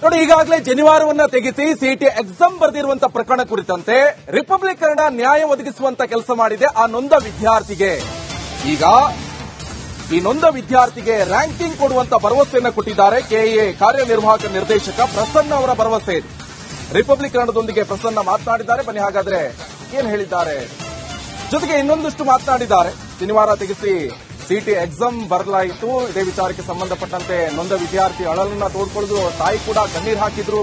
ನೋಡಿ, ಈಗಾಗಲೇ ಜನಿವಾರವನ್ನ ತೆಗೆಸಿ ಸಿಟಿ ಎಕ್ಸಾಮ್ ಬರೆದಿರುವಂತಹ ಪ್ರಕರಣ ಕುರಿತಂತೆ ರಿಪಬ್ಲಿಕ್ ಕನ್ನಡ ನ್ಯಾಯ ಒದಗಿಸುವಂತ ಕೆಲಸ ಮಾಡಿದೆ ಆ ನೊಂದ ವಿದ್ಯಾರ್ಥಿಗೆ. ಈಗ ಈ ನೊಂದ ವಿದ್ಯಾರ್ಥಿಗೆ ರ್ಯಾಂಕಿಂಗ್ ಕೊಡುವಂತ ಭರವಸೆಯನ್ನು ಕೊಟ್ಟಿದ್ದಾರೆ ಕೆಎ ಕಾರ್ಯನಿರ್ವಾಹಕ ನಿರ್ದೇಶಕ ಪ್ರಸನ್ನ ಅವರ ಭರವಸೆ. ರಿಪಬ್ಲಿಕ್ ಕನ್ನಡದೊಂದಿಗೆ ಪ್ರಸನ್ನ ಮಾತನಾಡಿದ್ದಾರೆ. ಬನ್ನಿ ಹಾಗಾದ್ರೆ ಏನ್ ಹೇಳಿದ್ದಾರೆ, ಜೊತೆಗೆ ಇನ್ನೊಂದಷ್ಟು ಮಾತನಾಡಿದ್ದಾರೆ. ಶನಿವಾರ ತೆಗೆಸಿ ಸಿಟಿ ಎಕ್ಸಾಮ್ ಬರಲಾಯಿತು. ಇದೇ ವಿಚಾರಕ್ಕೆ ಸಂಬಂಧಪಟ್ಟಂತೆ ನೊಂದ ವಿದ್ಯಾರ್ಥಿ ಅಳಲನ್ನ ತೋಡ್ಕೊಳ್ಳೋದು, ತಾಯಿ ಕೂಡ ಕಣ್ಣೀರು ಹಾಕಿದ್ರು.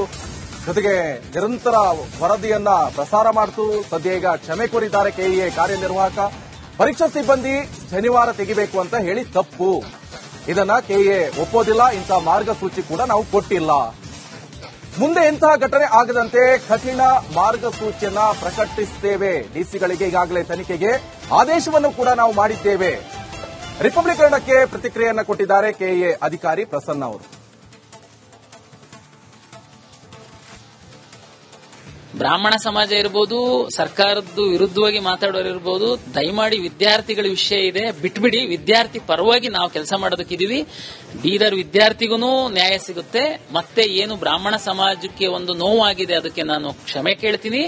ಜೊತೆಗೆ ನಿರಂತರ ವರದಿಯನ್ನ ಪ್ರಸಾರ ಮಾಡ್ತು. ಸದ್ಯ ಈಗ ಕ್ಷಮೆ ಕೋರಿದ್ದಾರೆ ಕೆಇಎ ಕಾರ್ಯನಿರ್ವಾಹಕ. ಪರೀಕ್ಷಾ ಸಿಬ್ಬಂದಿ ಶನಿವಾರ ತೆಗಿಬೇಕು ಅಂತ ಹೇಳಿ ತಪ್ಪು. ಇದನ್ನ ಕೆಇಎ ಒಪ್ಪೋದಿಲ್ಲ. ಇಂತಹ ಮಾರ್ಗಸೂಚಿ ಕೂಡ ನಾವು ಕೊಟ್ಟಿಲ್ಲ. ಮುಂದೆ ಇಂತಹ ಘಟನೆ ಆಗದಂತೆ ಕಠಿಣ ಮಾರ್ಗಸೂಚಿಯನ್ನ ಪ್ರಕಟಿಸುತ್ತೇವೆ. ಡಿಸಿಗಳಿಗೆ ಈಗಾಗಲೇ ತನಿಖೆಗೆ ಆದೇಶವನ್ನು ಕೂಡ ನಾವು ಮಾಡಿದ್ದೇವೆ. ರಿಪಬ್ಲಿಕ್ ಕನ್ನಡಕ್ಕೆ ಪ್ರತಿಕ್ರಿಯೆಯನ್ನು ಕೊಟ್ಟಿದ್ದಾರೆ ಕೆಇಎ ಅಧಿಕಾರಿ ಪ್ರಸನ್ನ ಅವರು. ಬ್ರಾಹ್ಮಣ ಸಮಾಜ ಇರಬಹುದು, ಸರ್ಕಾರದ ವಿರುದ್ಧವಾಗಿ ಮಾತಾಡೋರು ಇರಬಹುದು, ದಯಮಾಡಿ ವಿದ್ಯಾರ್ಥಿಗಳ ವಿಷಯ ಇದೆ, ಬಿಟ್ಬಿಡಿ. ವಿದ್ಯಾರ್ಥಿ ಪರವಾಗಿ ನಾವು ಕೆಲಸ ಮಾಡೋದಕ್ಕಿದೀವಿ. ಬೀದರ್ ವಿದ್ಯಾರ್ಥಿಗೂ ನ್ಯಾಯ ಸಿಗುತ್ತೆ. ಮತ್ತೆ ಏನು ಬ್ರಾಹ್ಮಣ ಸಮಾಜಕ್ಕೆ ಒಂದು ನೋವಾಗಿದೆ, ಅದಕ್ಕೆ ನಾನು ಕ್ಷಮೆ ಕೇಳ್ತೀನಿ.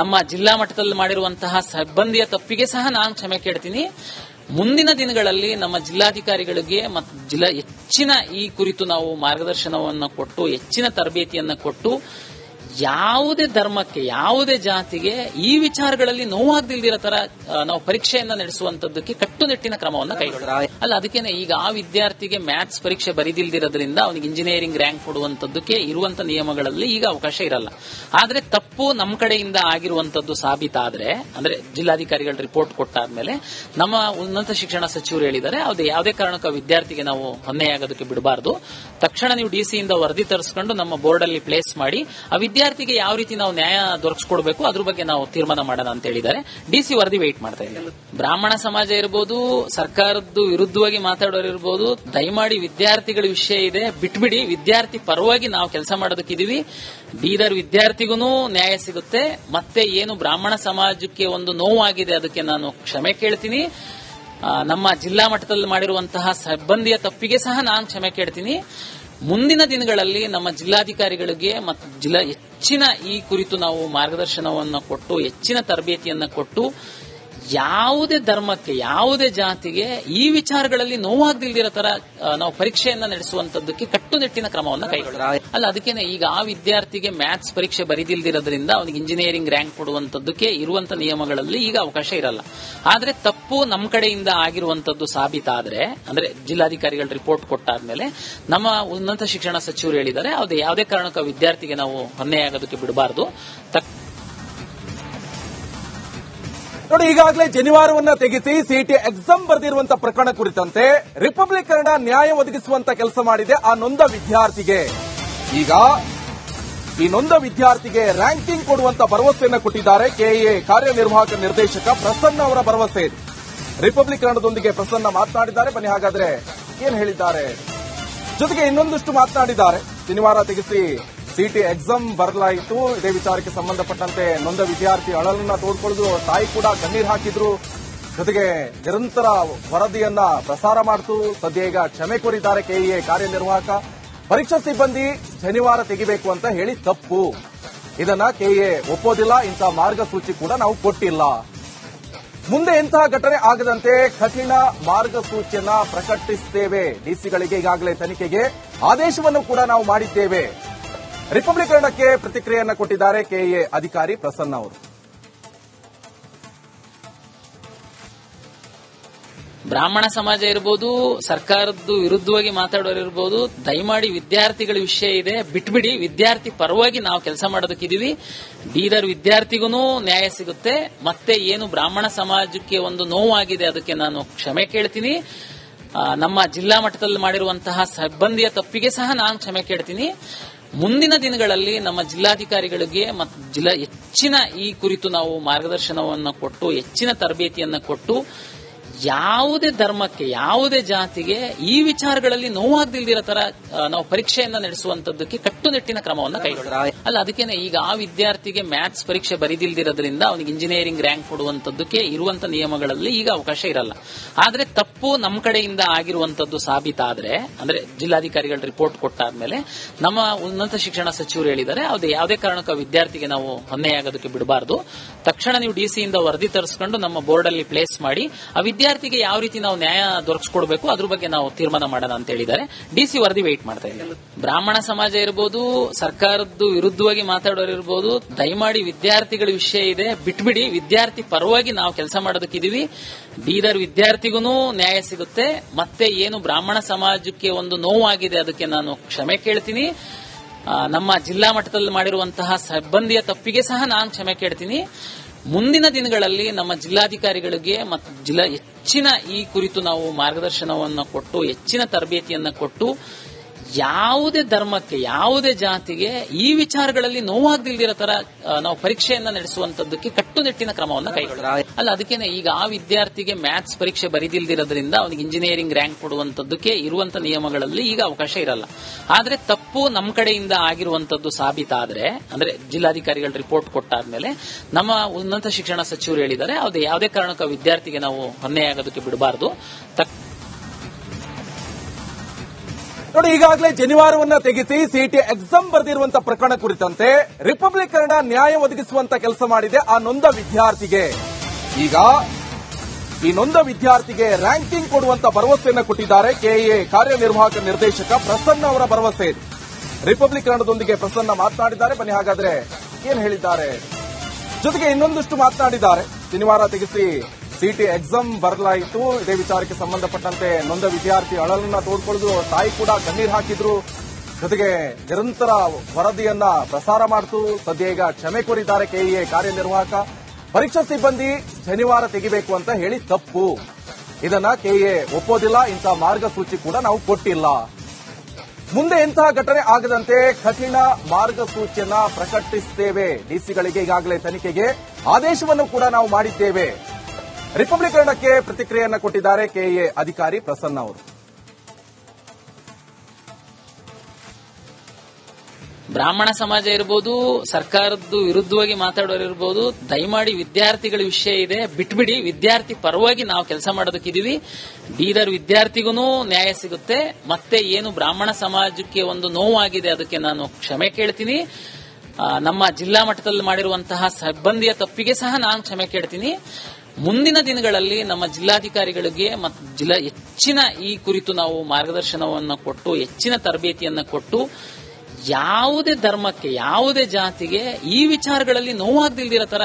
ನಮ್ಮ ಜಿಲ್ಲಾ ಮಟ್ಟದಲ್ಲಿ ಮಾಡಿರುವಂತಹ ಸಿಬ್ಬಂದಿಯ ತಪ್ಪಿಗೆ ಸಹ ನಾನು ಕ್ಷಮೆ ಕೇಳ್ತೀನಿ. ಮುಂದಿನ ದಿನಗಳಲ್ಲಿ ನಮ್ಮ ಜಿಲ್ಲಾಧಿಕಾರಿಗಳಿಗೆ ಮತ್ತು ಹೆಚ್ಚಿನ ಈ ಕುರಿತು ನಾವು ಮಾರ್ಗದರ್ಶನವನ್ನು ಕೊಟ್ಟು, ಹೆಚ್ಚಿನ ತರಬೇತಿಯನ್ನು ಕೊಟ್ಟು, ಯಾವುದೇ ಧರ್ಮಕ್ಕೆ, ಯಾವುದೇ ಜಾತಿಗೆ ಈ ವಿಚಾರಗಳಲ್ಲಿ ನೋವಾಗದಿಲ್ದಿರೋ ತರ ನಾವು ಪರೀಕ್ಷೆಯನ್ನ ನಡೆಸುವಂತದ್ದಕ್ಕೆ ಕಟ್ಟುನಿಟ್ಟಿನ ಕ್ರಮವನ್ನು ಕೈಗೊಳ್ಳೋಣ. ಅಲ್ಲ, ಅದಕ್ಕೇನೆ ಈಗ ಆ ವಿದ್ಯಾರ್ಥಿಗೆ ಮ್ಯಾಥ್ಸ್ ಪರೀಕ್ಷೆ ಬರೀದಿಲ್ದಿರೋದ್ರಿಂದ ಅವನಿಗೆ ಇಂಜಿನಿಯರಿಂಗ್ ರ್ಯಾಂಕ್ ಕೊಡುವಂತದ್ದಕ್ಕೆ ಇರುವಂತ ನಿಯಮಗಳಲ್ಲಿ ಈಗ ಅವಕಾಶ ಇರಲ್ಲ. ಆದ್ರೆ ತಪ್ಪು ನಮ್ಮ ಕಡೆಯಿಂದ ಆಗಿರುವಂತದ್ದು ಸಾಬೀತಾದ್ರೆ, ಅಂದ್ರೆ ಜಿಲ್ಲಾಧಿಕಾರಿಗಳ ರಿಪೋರ್ಟ್ ಕೊಟ್ಟಾದ್ಮೇಲೆ ನಮ್ಮ ಉನ್ನತ ಶಿಕ್ಷಣ ಸಚಿವರು ಹೇಳಿದ್ದಾರೆ, ಯಾವುದೇ ಕಾರಣಕ್ಕೂ ವಿದ್ಯಾರ್ಥಿಗೆ ನಾವು ಹೊನ್ನೆಯಾಗೋದಕ್ಕೆ ಬಿಡಬಾರದು. ತಕ್ಷಣ ನೀವು ಡಿಸಿಯಿಂದ ವರದಿ ತರಿಸಿಕೊಂಡು ನಮ್ಮ ಬೋರ್ಡ್ ಅಲ್ಲಿ ಪ್ಲೇಸ್ ಮಾಡಿ ಆ ವಿದ್ಯಾರ್ಥಿಗೆ ಯಾವ ರೀತಿ ನಾವು ನ್ಯಾಯ ದೊರಕಿಸಿಕೊಡ್ಬೇಕು ಅದ್ರ ಬಗ್ಗೆ ನಾವು ತೀರ್ಮಾನ ಮಾಡೋಣ ಅಂತ ಹೇಳಿದ್ದಾರೆ. ಡಿಸಿ ವರದಿ ವೇಟ್ ಮಾಡ್ತಾ ಇದ್ದಾರೆ. ಬ್ರಾಹ್ಮಣ ಸಮಾಜ ಇರಬಹುದು, ಸರ್ಕಾರದ ವಿರುದ್ಧವಾಗಿ ಮಾತಾಡೋರು ಇರಬಹುದು, ದಯಮಾಡಿ ವಿದ್ಯಾರ್ಥಿಗಳ ವಿಷಯ ಇದೆ, ಬಿಟ್ಬಿಡಿ. ವಿದ್ಯಾರ್ಥಿ ಪರವಾಗಿ ನಾವು ಕೆಲಸ ಮಾಡೋದಕ್ಕಿದೀವಿ. ಬೀದರ್ ವಿದ್ಯಾರ್ಥಿಗೂ ನ್ಯಾಯ ಸಿಗುತ್ತೆ. ಮತ್ತೆ ಏನು ಬ್ರಾಹ್ಮಣ ಸಮಾಜಕ್ಕೆ ಒಂದು ನೋವಾಗಿದೆ, ಅದಕ್ಕೆ ನಾನು ಕ್ಷಮೆ ಕೇಳ್ತೀನಿ. ನಮ್ಮ ಜಿಲ್ಲಾ ಮಟ್ಟದಲ್ಲಿ ಮಾಡಿರುವಂತಹ ಸಿಬ್ಬಂದಿಯ ತಪ್ಪಿಗೆ ಸಹ ನಾನು ಕ್ಷಮೆ ಕೇಳ್ತೀನಿ. ಮುಂದಿನ ದಿನಗಳಲ್ಲಿ ನಮ್ಮ ಜಿಲ್ಲಾಧಿಕಾರಿಗಳಿಗೆ ಮತ್ತು ಹೆಚ್ಚಿನ ಈ ಕುರಿತು ನಾವು ಮಾರ್ಗದರ್ಶನವನ್ನು ಕೊಟ್ಟು, ಹೆಚ್ಚಿನ ತರಬೇತಿಯನ್ನು ಕೊಟ್ಟು, ಯಾವುದೇ ಧರ್ಮಕ್ಕೆ, ಯಾವುದೇ ಜಾತಿಗೆ ಈ ವಿಚಾರಗಳಲ್ಲಿ ನೋವಾಗದಿಲ್ದಿರೋ ತರ ನಾವು ಪರೀಕ್ಷೆಯನ್ನ ನಡೆಸುವಂತದ್ದಕ್ಕೆ ಕಟ್ಟುನಿಟ್ಟಿನ ಕ್ರಮವನ್ನು ಕೈಗೊಳ್ಳೋಣ. ಅಲ್ಲ, ಅದಕ್ಕೇನೆ ಈಗ ಆ ವಿದ್ಯಾರ್ಥಿಗೆ ಮ್ಯಾಥ್ಸ್ ಪರೀಕ್ಷೆ ಬರೀದಿಲ್ದಿರೋದ್ರಿಂದ ಅವನಿಗೆ ಇಂಜಿನಿಯರಿಂಗ್ ರ್ಯಾಂಕ್ ಕೊಡುವಂತದ್ದಕ್ಕೆ ಇರುವಂತ ನಿಯಮಗಳಲ್ಲಿ ಈಗ ಅವಕಾಶ ಇರಲ್ಲ. ಆದ್ರೆ ತಪ್ಪು ನಮ್ಮ ಕಡೆಯಿಂದ ಆಗಿರುವಂತದ್ದು ಸಾಬೀತಾದ್ರೆ, ಅಂದ್ರೆ ಜಿಲ್ಲಾಧಿಕಾರಿಗಳ ರಿಪೋರ್ಟ್ ಕೊಟ್ಟಾದ್ಮೇಲೆ ನಮ್ಮ ಉನ್ನತ ಶಿಕ್ಷಣ ಸಚಿವರು ಹೇಳಿದ್ದಾರೆ, ಯಾವುದೇ ಕಾರಣಕ್ಕೂ ವಿದ್ಯಾರ್ಥಿಗೆ ನಾವು ಹೊನ್ನೆಯಾಗೋದಕ್ಕೆ ಬಿಡಬಾರದು. ನೋಡಿ, ಈಗಾಗಲೇ ಜನಿವಾರವನ್ನ ತೆಗೆಸಿ ಸಿಟಿ ಎಕ್ಸಾಮ್ ಬರೆದಿರುವಂತಹ ಪ್ರಕರಣ ಕುರಿತಂತೆ ರಿಪಬ್ಲಿಕ್ ಕನ್ನಡ ನ್ಯಾಯ ಒದಗಿಸುವಂತ ಕೆಲಸ ಮಾಡಿದೆ ಆ ನೊಂದ ವಿದ್ಯಾರ್ಥಿಗೆ. ಈಗ ಈ ನೊಂದ ವಿದ್ಯಾರ್ಥಿಗೆ ರ್ಯಾಂಕಿಂಗ್ ಕೊಡುವಂತ ಭರವಸೆಯನ್ನು ಕೊಟ್ಟಿದ್ದಾರೆ ಕೆಇಎ ಕಾರ್ಯನಿರ್ವಾಹಕ ನಿರ್ದೇಶಕ ಪ್ರಸನ್ನ ಅವರ ಭರವಸೆ. ರಿಪಬ್ಲಿಕ್ ಕನ್ನಡದೊಂದಿಗೆ ಪ್ರಸನ್ನ ಮಾತನಾಡಿದ್ದಾರೆ. ಬನ್ನಿ ಹಾಗಾದ್ರೆ ಏನ್ ಹೇಳಿದ್ದಾರೆ, ಜೊತೆಗೆ ಇನ್ನೊಂದಷ್ಟು ಮಾತನಾಡಿದ್ದಾರೆ. ಶನಿವಾರ ತೆಗೆಸಿ ಸಿಟಿ ಎಕ್ಸಾಮ್ ಬರಲಾಯಿತು. ಇದೇ ವಿಚಾರಕ್ಕೆ ಸಂಬಂಧಪಟ್ಟಂತೆ ನೊಂದ ವಿದ್ಯಾರ್ಥಿ ಅಳಲನ್ನ ತೋಡ್ಕೊಳ್ಳೋದು, ತಾಯಿ ಕೂಡ ಕಣ್ಣೀರು ಹಾಕಿದ್ರು. ಜೊತೆಗೆ ನಿರಂತರ ವರದಿಯನ್ನ ಪ್ರಸಾರ ಮಾಡ್ತು. ಸದ್ಯ ಈಗ ಕ್ಷಮೆ ಕೋರಿದ್ದಾರೆ ಕೆಇಎ ಕಾರ್ಯನಿರ್ವಾಹಕ. ಪರೀಕ್ಷಾ ಸಿಬ್ಬಂದಿ ಶನಿವಾರ ತೆಗಿಬೇಕು ಅಂತ ಹೇಳಿ ತಪ್ಪು. ಇದನ್ನ ಕೆಇಎ ಒಪ್ಪೋದಿಲ್ಲ. ಇಂತಹ ಮಾರ್ಗಸೂಚಿ ಕೂಡ ನಾವು ಕೊಟ್ಟಿಲ್ಲ. ಮುಂದೆ ಇಂತಹ ಘಟನೆ ಆಗದಂತೆ ಕಠಿಣ ಮಾರ್ಗಸೂಚಿಯನ್ನ ಪ್ರಕಟಿಸುತ್ತೇವೆ. ಡಿಸಿಗಳಿಗೆ ಈಗಾಗಲೇ ತನಿಖೆಗೆ ಆದೇಶವನ್ನು ಕೂಡ ನಾವು ಮಾಡಿದ್ದೇವೆ. ರಿಪಬ್ಲಿಕ್ ಕನ್ನಡಕ್ಕೆ ಪ್ರತಿಕ್ರಿಯೆಯನ್ನು ಕೊಟ್ಟಿದ್ದಾರೆ ಕೆಇಎ ಅಧಿಕಾರಿ ಪ್ರಸನ್ನ ಅವರು. ಬ್ರಾಹ್ಮಣ ಸಮಾಜ ಇರಬಹುದು, ಸರ್ಕಾರದ ವಿರುದ್ಧವಾಗಿ ಮಾತಾಡೋರು ಇರಬಹುದು, ದಯಮಾಡಿ ವಿದ್ಯಾರ್ಥಿಗಳ ವಿಷಯ ಇದೆ, ಬಿಟ್ಬಿಡಿ. ವಿದ್ಯಾರ್ಥಿ ಪರವಾಗಿ ನಾವು ಕೆಲಸ ಮಾಡೋದಕ್ಕಿದೀವಿ. ಬೀದರ್ ವಿದ್ಯಾರ್ಥಿಗೂ ನ್ಯಾಯ ಸಿಗುತ್ತೆ. ಮತ್ತೆ ಏನು ಬ್ರಾಹ್ಮಣ ಸಮಾಜಕ್ಕೆ ಒಂದು ನೋವಾಗಿದೆ, ಅದಕ್ಕೆ ನಾನು ಕ್ಷಮೆ ಕೇಳ್ತೀನಿ. ನಮ್ಮ ಜಿಲ್ಲಾ ಮಟ್ಟದಲ್ಲಿ ಮಾಡಿರುವಂತಹ ಸಿಬ್ಬಂದಿಯ ತಪ್ಪಿಗೆ ಸಹ ನಾನು ಕ್ಷಮೆ ಕೇಳ್ತೀನಿ. ಮುಂದಿನ ದಿನಗಳಲ್ಲಿ ನಮ್ಮ ಜಿಲ್ಲಾಧಿಕಾರಿಗಳಿಗೆ ಮತ್ತು ಹೆಚ್ಚಿನ ಈ ಕುರಿತು ನಾವು ಮಾರ್ಗದರ್ಶನವನ್ನು ಕೊಟ್ಟು, ಹೆಚ್ಚಿನ ತರಬೇತಿಯನ್ನು ಕೊಟ್ಟು, ಯಾವುದೇ ಧರ್ಮಕ್ಕೆ ಯಾವುದೇ ಜಾತಿಗೆ ಈ ವಿಚಾರಗಳಲ್ಲಿ ನೋವಾಗ್ದಿಲ್ದಿರೋ ತರ ನಾವು ಪರೀಕ್ಷೆಯನ್ನ ನಡೆಸುವಂತದ್ದಕ್ಕೆ ಕಟ್ಟುನಿಟ್ಟಿನ ಕ್ರಮವನ್ನ ಕೈಗೊಳ್ಳ ಅಲ್ಲ. ಅದಕ್ಕೇನೆ ಈಗ ಆ ವಿದ್ಯಾರ್ಥಿಗೆ ಮ್ಯಾಥ್ಸ್ ಪರೀಕ್ಷೆ ಬರೀದಿಲ್ದಿರೋದ್ರಿಂದ ಅವನಿಗೆ ಇಂಜಿನಿಯರಿಂಗ್ ರ್ಯಾಂಕ್ ಕೊಡುವಂತದ್ದಕ್ಕೆ ಇರುವಂತ ನಿಯಮಗಳಲ್ಲಿ ಈಗ ಅವಕಾಶ ಇರಲ್ಲ. ಆದ್ರೆ ತಪ್ಪು ನಮ್ಮ ಕಡೆಯಿಂದ ಆಗಿರುವಂತದ್ದು ಸಾಬೀತಾದ್ರೆ, ಅಂದ್ರೆ ಜಿಲ್ಲಾಧಿಕಾರಿಗಳ ರಿಪೋರ್ಟ್ ಕೊಟ್ಟಾದ್ಮೇಲೆ ನಮ್ಮ ಉನ್ನತ ಶಿಕ್ಷಣ ಸಚಿವರು ಹೇಳಿದ್ದಾರೆ, ಯಾವುದೇ ಕಾರಣಕ್ಕೂ ವಿದ್ಯಾರ್ಥಿಗೆ ನಾವು ಹೊನ್ನೆಯಾಗೋದಕ್ಕೆ ಬಿಡಬಾರದು. ತಕ್ಷಣ ನೀವು ಡಿಸಿ ಇಂದ ವರದಿ ತರಿಸಿಕೊಂಡು ನಮ್ಮ ಬೋರ್ಡ್ ಅಲ್ಲಿ ಪ್ಲೇಸ್ ಮಾಡಿ ಆ ವಿದ್ಯಾರ್ಥಿಗೆ ಯಾವ ರೀತಿ ನಾವು ನ್ಯಾಯ ದೊರಕಿಸ್ಕೊಡ್ಬೇಕು ಅದ್ರ ಬಗ್ಗೆ ನಾವು ತೀರ್ಮಾನ ಮಾಡೋಣ ಅಂತ ಹೇಳಿದ್ದಾರೆ. ಡಿಸಿ ವರದಿ ವೇಟ್ ಮಾಡ್ತಾ ಇದ್ದಾರೆ. ಬ್ರಾಹ್ಮಣ ಸಮಾಜ ಇರಬಹುದು, ಸರ್ಕಾರದ ವಿರುದ್ಧವಾಗಿ ಮಾತಾಡೋರು ಇರಬಹುದು, ದಯಮಾಡಿ ವಿದ್ಯಾರ್ಥಿಗಳ ವಿಷಯ ಇದೆ, ಬಿಟ್ಬಿಡಿ. ವಿದ್ಯಾರ್ಥಿ ಪರವಾಗಿ ನಾವು ಕೆಲಸ ಮಾಡೋದಕ್ಕಿದೀವಿ. ಬೀದರ್ ವಿದ್ಯಾರ್ಥಿಗೂ ನ್ಯಾಯ ಸಿಗುತ್ತೆ. ಮತ್ತೆ ಏನು ಬ್ರಾಹ್ಮಣ ಸಮಾಜಕ್ಕೆ ಒಂದು ನೋವಾಗಿದೆ ಅದಕ್ಕೆ ನಾನು ಕ್ಷಮೆ ಕೇಳ್ತೀನಿ. ನಮ್ಮ ಜಿಲ್ಲಾ ಮಟ್ಟದಲ್ಲಿ ಮಾಡಿರುವಂತಹ ಸಿಬ್ಬಂದಿಯ ತಪ್ಪಿಗೆ ಸಹ ನಾನು ಕ್ಷಮೆ ಕೇಳ್ತೀನಿ. ಮುಂದಿನ ದಿನಗಳಲ್ಲಿ ನಮ್ಮ ಜಿಲ್ಲಾಧಿಕಾರಿಗಳಿಗೆ ಮತ್ತು ಹೆಚ್ಚಿನ ಈ ಕುರಿತು ನಾವು ಮಾರ್ಗದರ್ಶನವನ್ನು ಕೊಟ್ಟು ಹೆಚ್ಚಿನ ತರಬೇತಿಯನ್ನು ಕೊಟ್ಟು ಯಾವುದೇ ಧರ್ಮಕ್ಕೆ ಯಾವುದೇ ಜಾತಿಗೆ ಈ ವಿಚಾರಗಳಲ್ಲಿ ನೋವಾಗ್ದಿಲ್ದಿರೋ ತರ ನಾವು ಪರೀಕ್ಷೆಯನ್ನ ನಡೆಸುವಂತದ್ದಕ್ಕೆ ಕಟ್ಟುನಿಟ್ಟಿನ ಕ್ರಮವನ್ನ ಕೈಗೊಳ್ಳ ಅಲ್ಲ. ಅದಕ್ಕೇನೆ ಈಗ ಆ ವಿದ್ಯಾರ್ಥಿಗೆ ಮ್ಯಾಥ್ಸ್ ಪರೀಕ್ಷೆ ಬರೀದಿಲ್ದಿರೋದ್ರಿಂದ ಅವನಿಗೆ ಇಂಜಿನಿಯರಿಂಗ್ ರ್ಯಾಂಕ್ ಕೊಡುವಂತದ್ದಕ್ಕೆ ಇರುವಂತ ನಿಯಮಗಳಲ್ಲಿ ಈಗ ಅವಕಾಶ ಇರಲ್ಲ. ಆದ್ರೆ ತಪ್ಪು ನಮ್ಮ ಕಡೆಯಿಂದ ಆಗಿರುವಂತದ್ದು ಸಾಬೀತಾದ್ರೆ, ಅಂದ್ರೆ ಜಿಲ್ಲಾಧಿಕಾರಿಗಳ ರಿಪೋರ್ಟ್ ಕೊಟ್ಟಾದ್ಮೇಲೆ ನಮ್ಮ ಉನ್ನತ ಶಿಕ್ಷಣ ಸಚಿವರು ಹೇಳಿದ್ದಾರೆ, ಯಾವುದೇ ಕಾರಣಕ್ಕೂ ವಿದ್ಯಾರ್ಥಿಗೆ ನಾವು ಹೊನ್ನೆಯಾಗೋದಕ್ಕೆ ಬಿಡಬಾರದು. ನೋಡಿ, ಈಗಾಗಲೇ ಜನಿವಾರವನ್ನ ತೆಗೆಸಿ ಸಿಟಿ ಎಕ್ಸಾಮ್ ಬರೆದಿರುವಂತಹ ಪ್ರಕರಣ ಕುರಿತಂತೆ ರಿಪಬ್ಲಿಕ್ ಕನ್ನಡ ನ್ಯಾಯ ಒದಗಿಸುವಂತ ಕೆಲಸ ಮಾಡಿದೆ ಆ ನೊಂದ ವಿದ್ಯಾರ್ಥಿಗೆ. ಈಗ ಈ ನೊಂದ ವಿದ್ಯಾರ್ಥಿಗೆ ರ್ಯಾಂಕಿಂಗ್ ಕೊಡುವಂತ ಭರವಸೆಯನ್ನು ಕೊಟ್ಟಿದ್ದಾರೆ ಕೆಎ ಕಾರ್ಯನಿರ್ವಾಹಕ ನಿರ್ದೇಶಕ ಪ್ರಸನ್ನ ಅವರ ಭರವಸೆ. ರಿಪಬ್ಲಿಕ್ ಕನ್ನಡದೊಂದಿಗೆ ಪ್ರಸನ್ನ ಮಾತನಾಡಿದ್ದಾರೆ. ಬನ್ನಿ ಹಾಗಾದ್ರೆ ಏನ್ ಹೇಳಿದ್ದಾರೆ, ಜೊತೆಗೆ ಇನ್ನೊಂದಷ್ಟು ಮಾತನಾಡಿದ್ದಾರೆ. ಶನಿವಾರ ತೆಗೆಸಿ ಸಿಟಿ ಎಕ್ಸಾಮ್ ಬರಲಾಯಿತು. ಇದೇ ವಿಚಾರಕ್ಕೆ ಸಂಬಂಧಪಟ್ಟಂತೆ ನೊಂದ ವಿದ್ಯಾರ್ಥಿ ಅಳಲನ್ನ ತೋಡ್ಕೊಳ್ಳೋದು, ತಾಯಿ ಕೂಡ ಕಣ್ಣೀರು ಹಾಕಿದ್ರು. ಜೊತೆಗೆ ನಿರಂತರ ವರದಿಯನ್ನ ಪ್ರಸಾರ ಮಾಡ್ತು. ಸದ್ಯ ಈಗ ಕ್ಷಮೆ ಕೋರಿದ್ದಾರೆ ಕೆಇಎ ಕಾರ್ಯನಿರ್ವಾಹಕ. ಪರೀಕ್ಷಾ ಸಿಬ್ಬಂದಿ ಶನಿವಾರ ತೆಗಿಬೇಕು ಅಂತ ಹೇಳಿ ತಪ್ಪು. ಇದನ್ನ ಕೆಇಎ ಒಪ್ಪೋದಿಲ್ಲ. ಇಂತಹ ಮಾರ್ಗಸೂಚಿ ಕೂಡ ನಾವು ಕೊಟ್ಟಿಲ್ಲ. ಮುಂದೆ ಇಂತಹ ಘಟನೆ ಆಗದಂತೆ ಕಠಿಣ ಮಾರ್ಗಸೂಚಿಯನ್ನ ಪ್ರಕಟಿಸುತ್ತೇವೆ. ಡಿಸಿಗಳಿಗೆ ಈಗಾಗಲೇ ತನಿಖೆಗೆ ಆದೇಶವನ್ನು ಕೂಡ ನಾವು ಮಾಡಿದ್ದೇವೆ. ರಿಪಬ್ಲಿಕ್ ಕನ್ನಡಕ್ಕೆ ಪ್ರತಿಕ್ರಿಯೆಯನ್ನು ಕೊಟ್ಟಿದ್ದಾರೆ ಕೆಎ ಅಧಿಕಾರಿ ಪ್ರಸನ್ನ ಅವರು. ಬ್ರಾಹ್ಮಣ ಸಮಾಜ ಇರಬಹುದು, ಸರ್ಕಾರದ ವಿರುದ್ಧವಾಗಿ ಮಾತಾಡೋರು ಇರಬಹುದು, ದಯಮಾಡಿ ವಿದ್ಯಾರ್ಥಿಗಳ ವಿಷಯ ಇದೆ, ಬಿಟ್ಬಿಡಿ. ವಿದ್ಯಾರ್ಥಿ ಪರವಾಗಿ ನಾವು ಕೆಲಸ ಮಾಡೋದಕ್ಕಿದೀವಿ. ಬೀದರ್ ವಿದ್ಯಾರ್ಥಿಗೂ ನ್ಯಾಯ ಸಿಗುತ್ತೆ. ಮತ್ತೆ ಏನು ಬ್ರಾಹ್ಮಣ ಸಮಾಜಕ್ಕೆ ಒಂದು ನೋವಾಗಿದೆ ಅದಕ್ಕೆ ನಾನು ಕ್ಷಮೆ ಕೇಳ್ತೀನಿ. ನಮ್ಮ ಜಿಲ್ಲಾ ಮಟ್ಟದಲ್ಲಿ ಮಾಡಿರುವಂತಹ ಸಿಬ್ಬಂದಿಯ ತಪ್ಪಿಗೆ ಸಹ ನಾನು ಕ್ಷಮೆ ಕೇಳ್ತೀನಿ. ಮುಂದಿನ ದಿನಗಳಲ್ಲಿ ನಮ್ಮ ಜಿಲ್ಲಾಧಿಕಾರಿಗಳಿಗೆ ಮತ್ತು ಹೆಚ್ಚಿನ ಈ ಕುರಿತು ನಾವು ಮಾರ್ಗದರ್ಶನವನ್ನು ಕೊಟ್ಟು ಹೆಚ್ಚಿನ ತರಬೇತಿಯನ್ನು ಕೊಟ್ಟು ಯಾವುದೇ ಧರ್ಮಕ್ಕೆ ಯಾವುದೇ ಜಾತಿಗೆ ಈ ವಿಚಾರಗಳಲ್ಲಿ ನೋವಾಗ್ದಿಲ್ದಿರೋ ತರ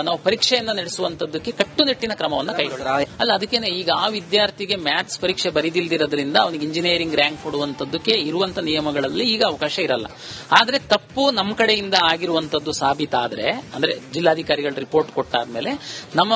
ನಾವು ಪರೀಕ್ಷೆಯನ್ನ ನಡೆಸುವಂತದ್ದಕ್ಕೆ ಕಟ್ಟುನಿಟ್ಟಿನ ಕ್ರಮವನ್ನ ಕೈಗೊಳ್ಳ ಅಲ್ಲ. ಅದಕ್ಕೇನೆ ಈಗ ಆ ವಿದ್ಯಾರ್ಥಿಗೆ ಮ್ಯಾಥ್ಸ್ ಪರೀಕ್ಷೆ ಬರೀದಿಲ್ದಿರೋದ್ರಿಂದ ಅವನಿಗೆ ಇಂಜಿನಿಯರಿಂಗ್ ರ್ಯಾಂಕ್ ಕೊಡುವಂತದ್ದಕ್ಕೆ ಇರುವಂತ ನಿಯಮಗಳಲ್ಲಿ ಈಗ ಅವಕಾಶ ಇರಲ್ಲ. ಆದ್ರೆ ತಪ್ಪು ನಮ್ಮ ಕಡೆಯಿಂದ ಆಗಿರುವಂತದ್ದು ಸಾಬೀತಾದ್ರೆ, ಅಂದ್ರೆ ಜಿಲ್ಲಾಧಿಕಾರಿಗಳ ರಿಪೋರ್ಟ್ ಕೊಟ್ಟಾದ್ಮೇಲೆ ನಮ್ಮ